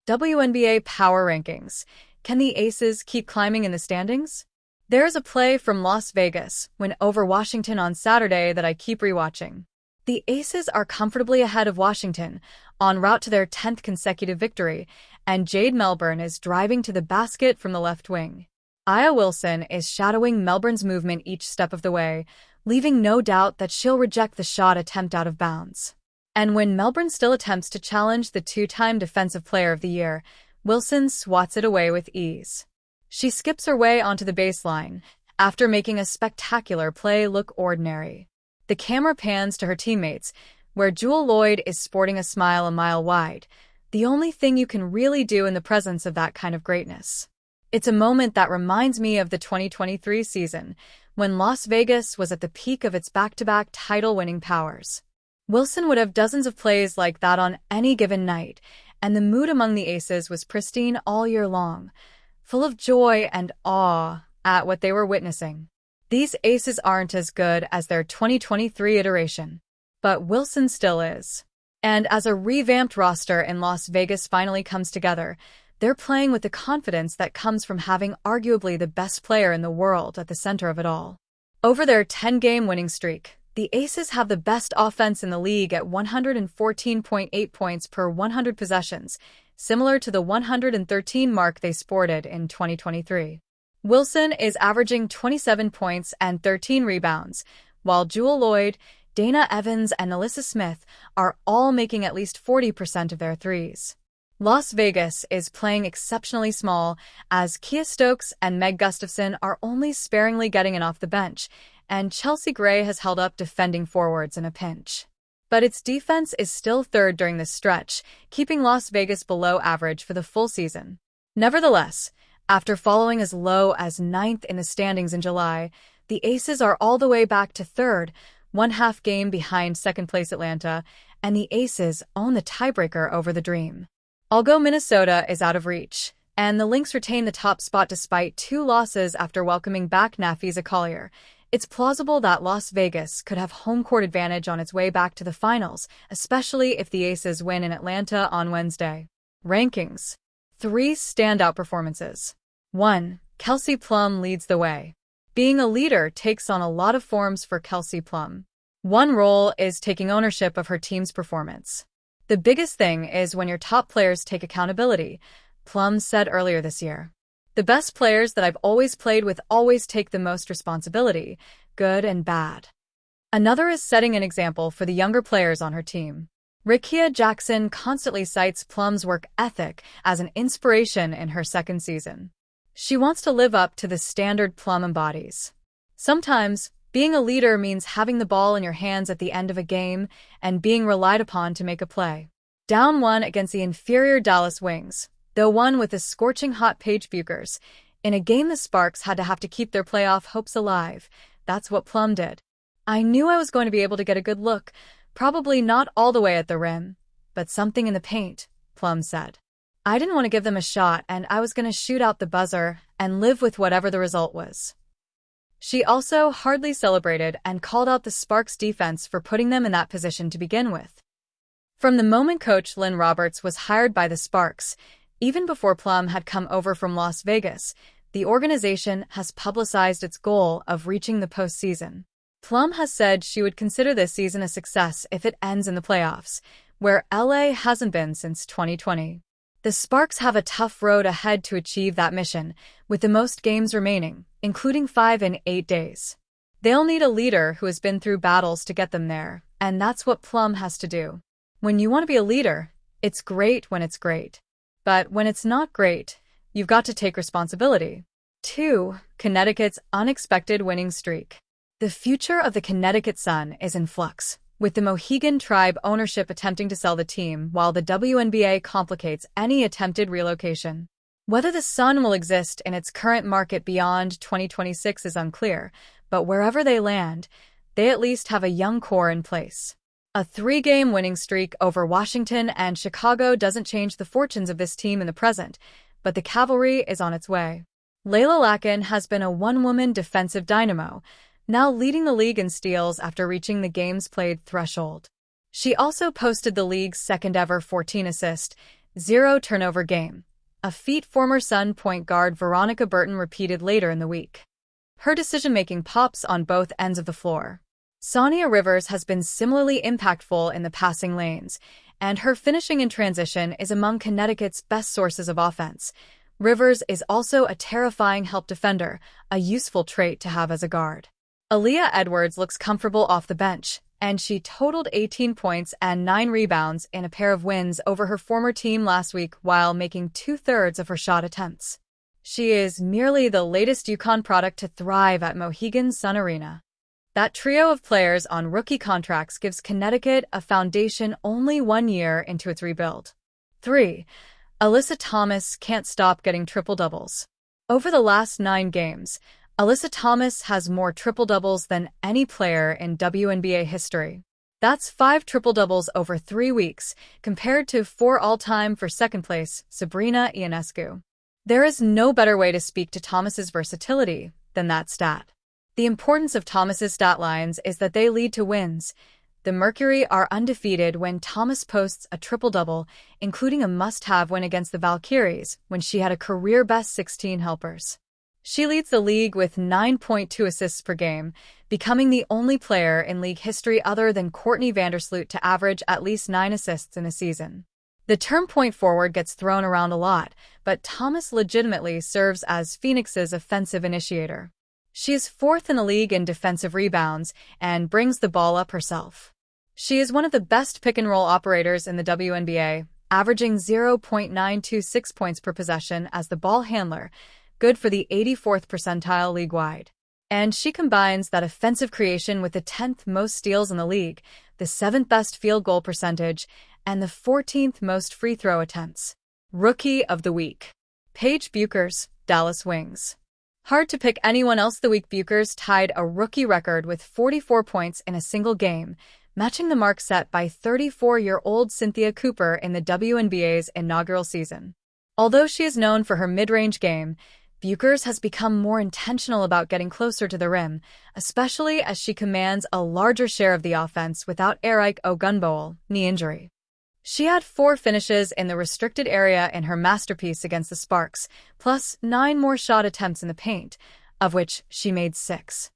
WNBA Power Rankings. Can the Aces keep climbing in the standings? There's a play from Las Vegas win over Washington on Saturday that I keep rewatching. The Aces are comfortably ahead of Washington, en route to their 10th consecutive victory, and Jade Melbourne is driving to the basket from the left wing. Aya Wilson is shadowing Melbourne's movement each step of the way, leaving no doubt that she'll reject the shot attempt out of bounds. And when Melbourne still attempts to challenge the two-time Defensive Player of the Year, Wilson swats it away with ease. She skips her way onto the baseline, after making a spectacular play look ordinary. The camera pans to her teammates, where Jewell Loyd is sporting a smile a mile wide, the only thing you can really do in the presence of that kind of greatness. It's a moment that reminds me of the 2023 season, when Las Vegas was at the peak of its back-to-back title-winning powers. Wilson would have dozens of plays like that on any given night, and the mood among the Aces was pristine all year long, full of joy and awe at what they were witnessing. These Aces aren't as good as their 2023 iteration, but Wilson still is. And as a revamped roster in Las Vegas finally comes together, they're playing with the confidence that comes from having arguably the best player in the world at the center of it all. Over their 10-game winning streak, the Aces have the best offense in the league at 114.8 points per 100 possessions, similar to the 113 mark they sported in 2023. Wilson is averaging 27 points and 13 rebounds, while Jewell Loyd, Dana Evans, and Alyssa Smith are all making at least 40% of their threes. Las Vegas is playing exceptionally small, as Kia Stokes and Meg Gustafson are only sparingly getting in off the bench, and Chelsea Gray has held up defending forwards in a pinch. But its defense is still third during this stretch, keeping Las Vegas below average for the full season. Nevertheless, after falling as low as 9th in the standings in July, the Aces are all the way back to third, one half game behind second-place Atlanta, and the Aces own the tiebreaker over the Dream. Although Minnesota is out of reach, and the Lynx retain the top spot despite 2 losses after welcoming back Nafisa Collier, it's plausible that Las Vegas could have home court advantage on its way back to the finals, especially if the Aces win in Atlanta on Wednesday. Rankings. 3 standout performances. 1. Kelsey Plum leads the way. Being a leader takes on a lot of forms for Kelsey Plum. One role is taking ownership of her team's performance. The biggest thing is when your top players take accountability, Plum said earlier this year. The best players that I've always played with always take the most responsibility, good and bad. Another is setting an example for the younger players on her team. Rickea Jackson constantly cites Plum's work ethic as an inspiration in her second season. She wants to live up to the standard Plum embodies. Sometimes, being a leader means having the ball in your hands at the end of a game and being relied upon to make a play. Down 1 against the inferior Dallas Wings, though one with the scorching hot Paige Buchers, in a game the Sparks had to have to keep their playoff hopes alive. That's what Plum did. I knew I was going to be able to get a good look, probably not all the way at the rim, but something in the paint, Plum said. I didn't want to give them a shot, and I was going to shoot out the buzzer and live with whatever the result was. She also hardly celebrated and called out the Sparks' defense for putting them in that position to begin with. From the moment coach Lynn Roberts was hired by the Sparks, even before Plum had come over from Las Vegas, the organization has publicized its goal of reaching the postseason. Plum has said she would consider this season a success if it ends in the playoffs, where LA hasn't been since 2020. The Sparks have a tough road ahead to achieve that mission, with the most games remaining, including 5 in 8 days. They'll need a leader who has been through battles to get them there, and that's what Plum has to do. When you want to be a leader, it's great when it's great. But when it's not great, you've got to take responsibility. 2. Connecticut's unexpected winning streak. The future of the Connecticut Sun is in flux, with the Mohegan Tribe ownership attempting to sell the team while the WNBA complicates any attempted relocation. Whether the Sun will exist in its current market beyond 2026 is unclear, but wherever they land, they at least have a young core in place. A 3-game winning streak over Washington and Chicago doesn't change the fortunes of this team in the present, but the cavalry is on its way. Layla Lakin has been a one-woman defensive dynamo, now leading the league in steals after reaching the games played threshold. She also posted the league's second-ever 14-assist, 0-turnover game, a feat former Sun point guard Veronica Burton repeated later in the week. Her decision-making pops on both ends of the floor. Sonia Rivers has been similarly impactful in the passing lanes, and her finishing in transition is among Connecticut's best sources of offense. Rivers is also a terrifying help defender, a useful trait to have as a guard. Aaliyah Edwards looks comfortable off the bench, and she totaled 18 points and 9 rebounds in a pair of wins over her former team last week while making 2/3 of her shot attempts. She is merely the latest UConn product to thrive at Mohegan Sun Arena. That trio of players on rookie contracts gives Connecticut a foundation only 1 year into its rebuild. 3. Alyssa Thomas can't stop getting triple-doubles. Over the last 9 games, Alyssa Thomas has more triple-doubles than any player in WNBA history. That's 5 triple-doubles over 3 weeks, compared to 4 all-time for second place, Sabrina Ionescu. There is no better way to speak to Thomas's versatility than that stat. The importance of Thomas's stat lines is that they lead to wins. The Mercury are undefeated when Thomas posts a triple-double, including a must-have win against the Valkyries when she had a career-best 16 helpers. She leads the league with 9.2 assists per game, becoming the only player in league history other than Courtney Vandersloot to average at least 9 assists in a season. The term point forward gets thrown around a lot, but Thomas legitimately serves as Phoenix's offensive initiator. She is 4th in the league in defensive rebounds and brings the ball up herself. She is one of the best pick-and-roll operators in the WNBA, averaging 0.926 points per possession as the ball handler, good for the 84th percentile league-wide. And she combines that offensive creation with the 10th most steals in the league, the 7th best field goal percentage, and the 14th most free throw attempts. Rookie of the Week. Paige Bueckers, Dallas Wings. Hard to pick anyone else the week. Bueckers tied a rookie record with 44 points in a single game, matching the mark set by 34-year-old Cynthia Cooper in the WNBA's inaugural season. Although she is known for her mid-range game, Bueckers has become more intentional about getting closer to the rim, especially as she commands a larger share of the offense without Eric Ogunbowl knee injury. She had 4 finishes in the restricted area in her masterpiece against the Sparks, plus 9 more shot attempts in the paint, of which she made 6.